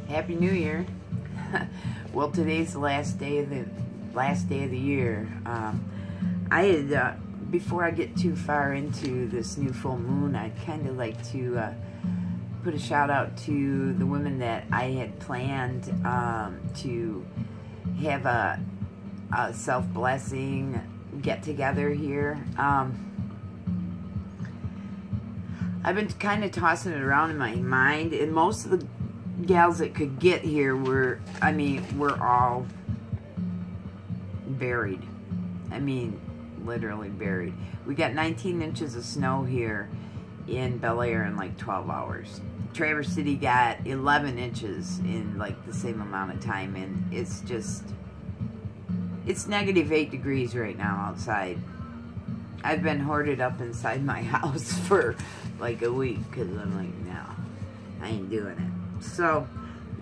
Happy New Year. Well, today's the last day of the year. I had before I get too far into this new full moon, I'd kind of like to put a shout out to the women that I had planned to have a self-blessing get together here. I've been kind of tossing it around in my mind, and most of the gals that could get here were all buried. I mean, literally buried. We got 19 inches of snow here in Bel Air in like 12 hours. Traverse City got 11 inches in like the same amount of time, and it's negative 8 degrees right now outside. I've been hoarded up inside my house for like a week because I'm like, no, I ain't doing it. So,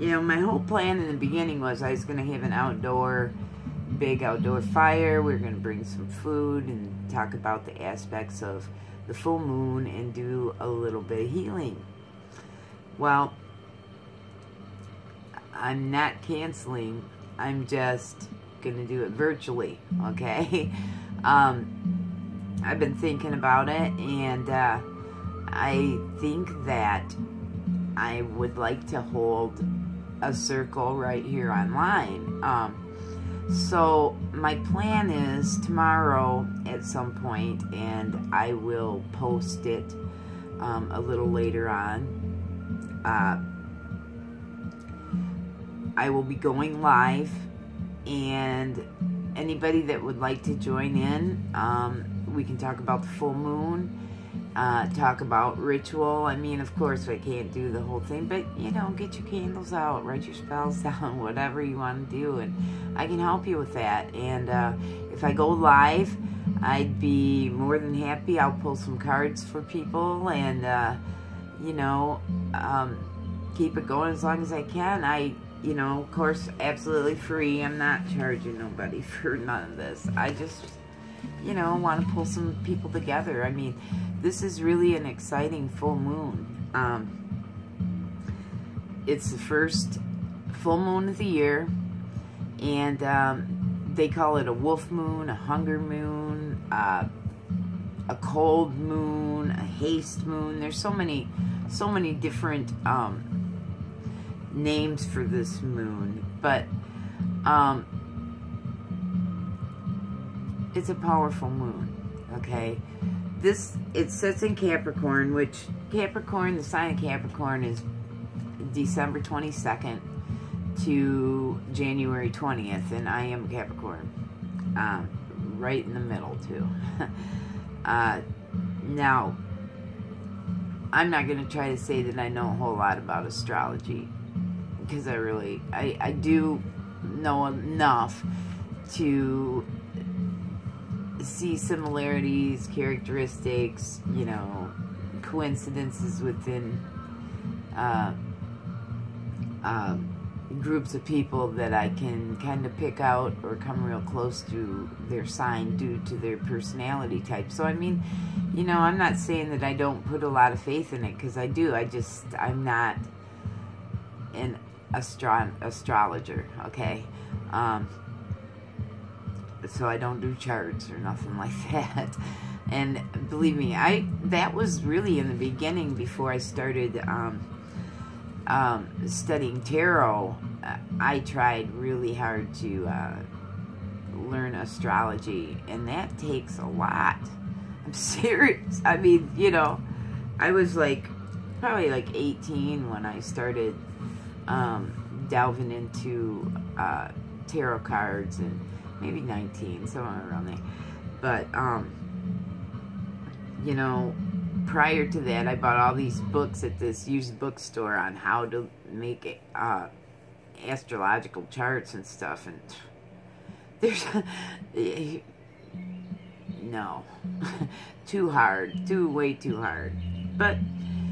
you know, my whole plan in the beginning was I was going to have an big outdoor fire. We were going to bring some food and talk about the aspects of the full moon and do a little bit of healing. Well, I'm not canceling. I'm just going to do it virtually, okay? I've been thinking about it, and I think that I would like to hold a circle right here online. So my plan is tomorrow at some point, and I will post it a little later on. I will be going live, and anybody that would like to join in, we can talk about the full moon, talk about ritual. I mean, of course, I can't do the whole thing, but, you know, get your candles out, write your spells down, whatever you want to do, and I can help you with that. And if I go live, I'd be more than happy. I'll pull some cards for people and, you know, keep it going as long as I can. You know, of course, absolutely free. I'm not charging nobody for none of this. I just, you know, want to pull some people together. I mean, this is really an exciting full moon. It's the first full moon of the year, and they call it a wolf moon, a hunger moon, a cold moon, a haste moon. There's so many different names for this moon, but it's a powerful moon, okay? It sits in Capricorn, which the sign of Capricorn is December 22nd to January 20th, and I am Capricorn, right in the middle too. Now, I'm not going to try to say that I know a whole lot about astrology, because I do know enough to see similarities, characteristics, you know, coincidences within groups of people that I can kind of pick out or come real close to their sign due to their personality type. So, I mean, you know, I'm not saying that I don't put a lot of faith in it, because I do. I'm not an astrologer, okay? So I don't do charts or nothing like that. And believe me, that was really in the beginning before I started studying tarot. I tried really hard to learn astrology, and that takes a lot. I'm serious. I mean, you know, I was probably like 18 when I started delving into tarot cards, and maybe 19, somewhere around there. But, you know, prior to that, I bought all these books at this used bookstore on how to make astrological charts and stuff, and there's no, way too hard. But,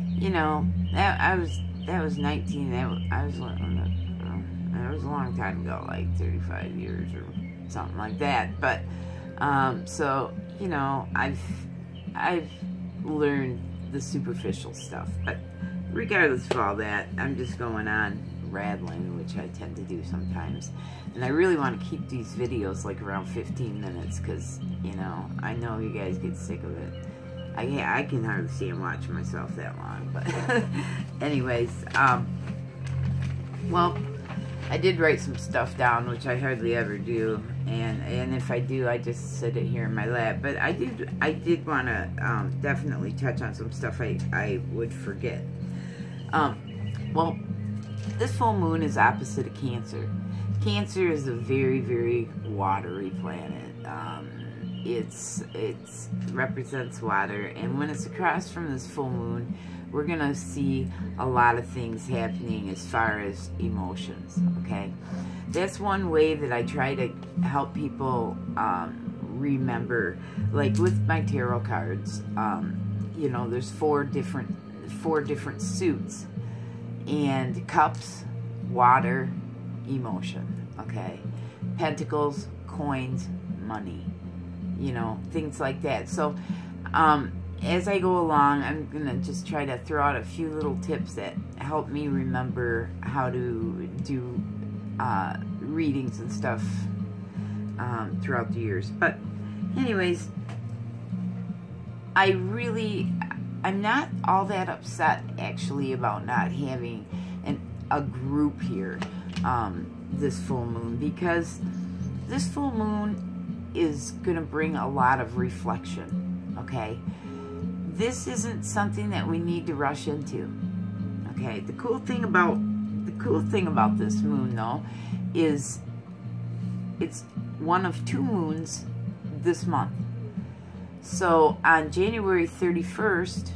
you know, that was 19. That was a long time ago, like 35 years or something like that. But so, you know, I've learned the superficial stuff. But regardless of all that, I'm just going on rattling, which I tend to do sometimes. And I really want to keep these videos like around 15 minutes because, you know you guys get sick of it. I can hardly stand watching myself that long. But anyways, well, I did write some stuff down, which I hardly ever do. And if I do, I just sit it here in my lap. But I did want to definitely touch on some stuff I would forget. Well, this full moon is opposite of Cancer. Cancer is a very, very watery planet. It represents water, and when it's across from this full moon, we're gonna see a lot of things happening as far as emotions. Okay, that's one way that I try to help people remember. Like with my tarot cards, you know, there's four different suits, and cups, water, emotion. Okay, pentacles, coins, money. You know, things like that. So as I go along, I'm gonna just try to throw out a few little tips that help me remember how to do readings and stuff throughout the years. But anyways, I'm not all that upset actually about not having a group here this full moon, because this full moon is going to bring a lot of reflection. Okay, this isn't something that we need to rush into. Okay, the cool thing about this moon though is it's one of two moons this month. So on January 31st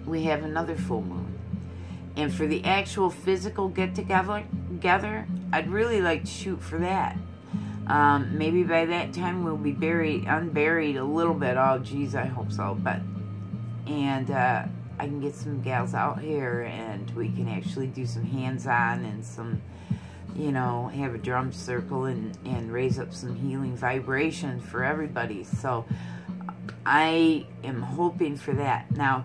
we have another full moon, and for the actual physical get together, I'd really like to shoot for that. Maybe by that time we'll be unburied a little bit. Oh, geez, I hope so. And I can get some gals out here, and we can actually do some hands-on and some, you know, have a drum circle and raise up some healing vibration for everybody. So I am hoping for that. Now,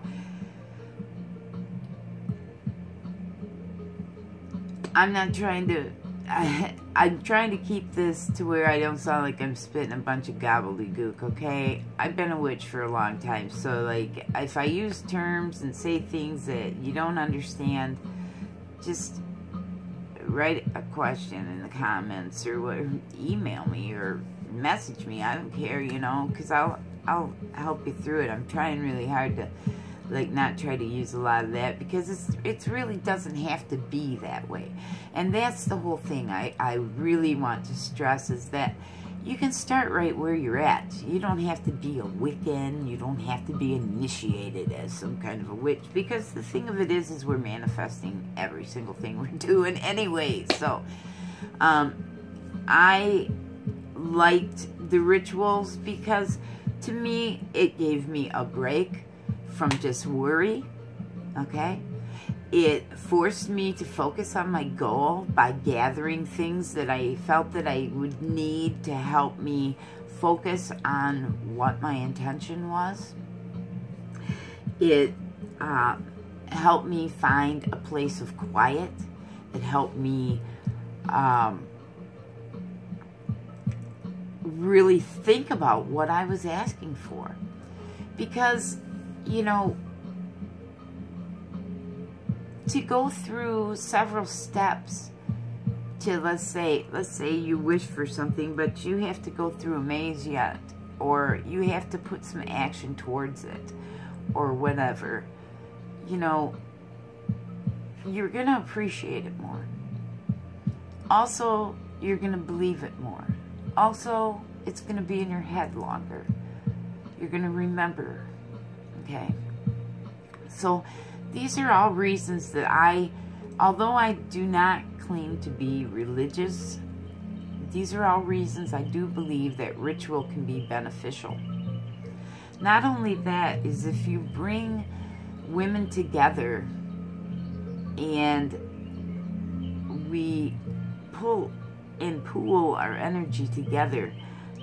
I'm not trying to... I'm trying to keep this to where I don't sound like I'm spitting a bunch of gobbledygook, okay? I've been a witch for a long time, so, like, if I use terms and say things that you don't understand, just write a question in the comments or email me or message me. I don't care, you know, because I'll help you through it. I'm trying really hard to, like, not try to use a lot of that, because it really doesn't have to be that way. And that's the whole thing I really want to stress, is that you can start right where you're at. You don't have to be a Wiccan. You don't have to be initiated as some kind of a witch, because the thing of it is we're manifesting every single thing we're doing anyway. So I liked the rituals because to me it gave me a break from just worry. Okay, it forced me to focus on my goal by gathering things that I felt that I would need to help me focus on what my intention was. It helped me find a place of quiet. It helped me really think about what I was asking for, because, you know, to go through several steps to, let's say you wish for something, but you have to go through a maze yet, or you have to put some action towards it, or whatever, you know, you're going to appreciate it more. Also, you're going to believe it more. Also, it's going to be in your head longer. You're going to remember. Okay? So, these are all reasons that although I do not claim to be religious, these are all reasons I do believe that ritual can be beneficial. Not only that, is if you bring women together and we pull and pool our energy together,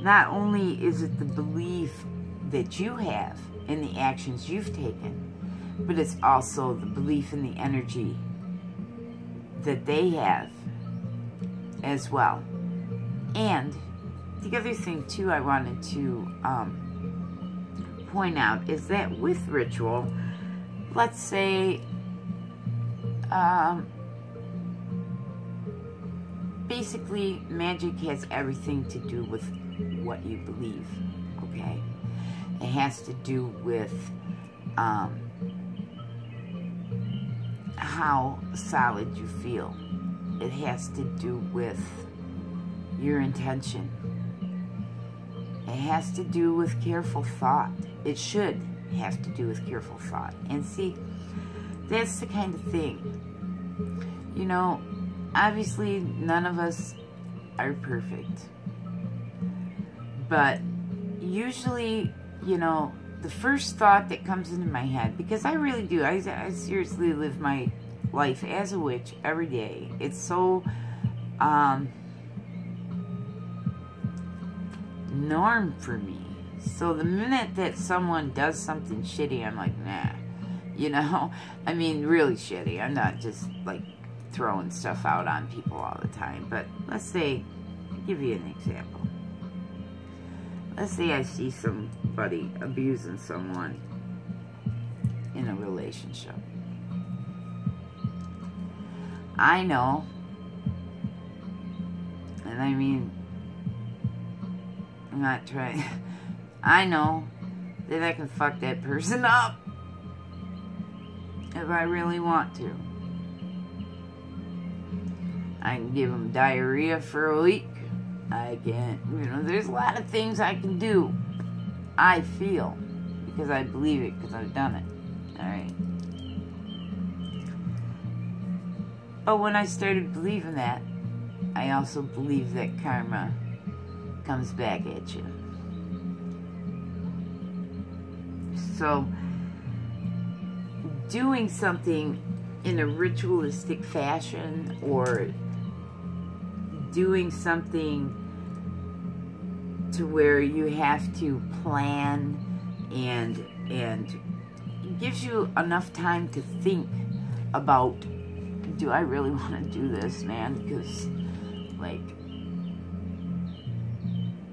not only is it the belief that you have in the actions you've taken, but it's also the belief in the energy that they have as well. And the other thing too I wanted to point out is that with ritual, let's say basically magic has everything to do with what you believe, okay? It has to do with how solid you feel. It has to do with your intention. It has to do with careful thought. It should have to do with careful thought. And see, that's the kind of thing. You know, obviously none of us are perfect. But usually, you know, the first thought that comes into my head, because I really do, I seriously live my life as a witch every day. It's so norm for me. So the minute that someone does something shitty, I'm like, nah. You know? I mean, really shitty. I'm not just like throwing stuff out on people all the time. But let's say, I'll give you an example. Let's say I see somebody abusing someone in a relationship. I know, and I mean, I'm not trying, I know that I can fuck that person up if I really want to. I can give them diarrhea for a week. I can, you know, there's a lot of things I can do, I feel, because I believe it, because I've done it, alright? But when I started believing that, I also believe that karma comes back at you. So, doing something in a ritualistic fashion, or doing something to where you have to plan and it gives you enough time to think about, do I really want to do this, man? Because, like,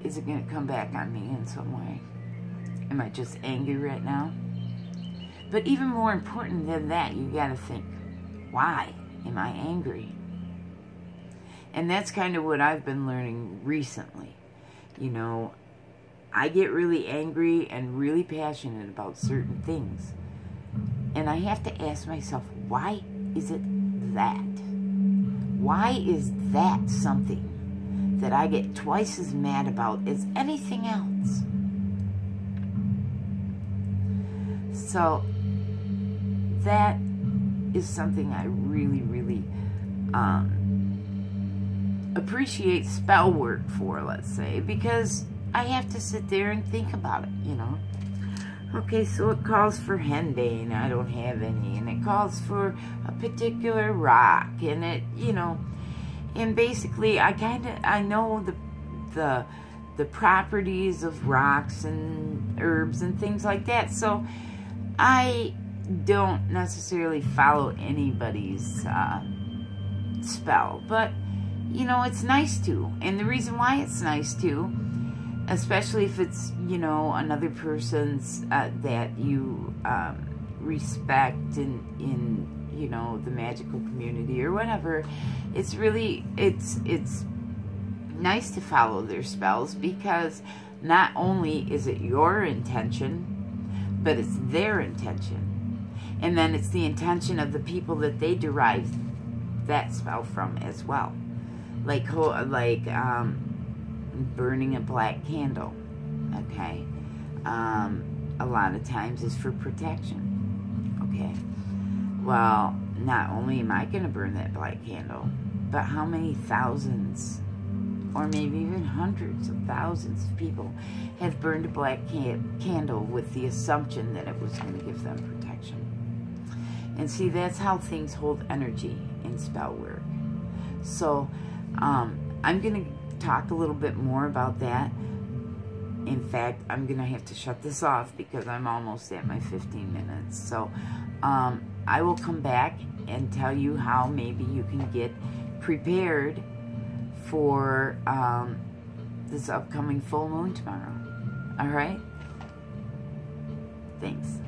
is it going to come back on me in some way? Am I just angry right now? But even more important than that, you got to think, why am I angry? And that's kind of what I've been learning recently. You know, I get really angry and really passionate about certain things. And I have to ask myself, why is it that? Why is that something that I get twice as mad about as anything else? So, that is something I really, really appreciate spell work for, let's say, because I have to sit there and think about it, you know. Okay, so it calls for henbane, I don't have any, and it calls for a particular rock, and it, you know, and basically I know the properties of rocks and herbs and things like that, so I don't necessarily follow anybody's spell, but you know, it's nice to. And the reason why it's nice to, especially if it's, you know, another person's that you respect in, you know, the magical community or whatever, it's really, it's nice to follow their spells, because not only is it your intention, but it's their intention. And then it's the intention of the people that they derive that spell from as well. Like burning a black candle, okay? A lot of times is for protection, okay? Well, not only am I going to burn that black candle, but how many thousands, or maybe even hundreds of thousands of people have burned a black candle with the assumption that it was going to give them protection. And see, that's how things hold energy in spell work. So, I'm going to talk a little bit more about that. In fact, I'm going to have to shut this off because I'm almost at my 15 minutes. So, I will come back and tell you how maybe you can get prepared for this upcoming full moon tomorrow. All right? Thanks.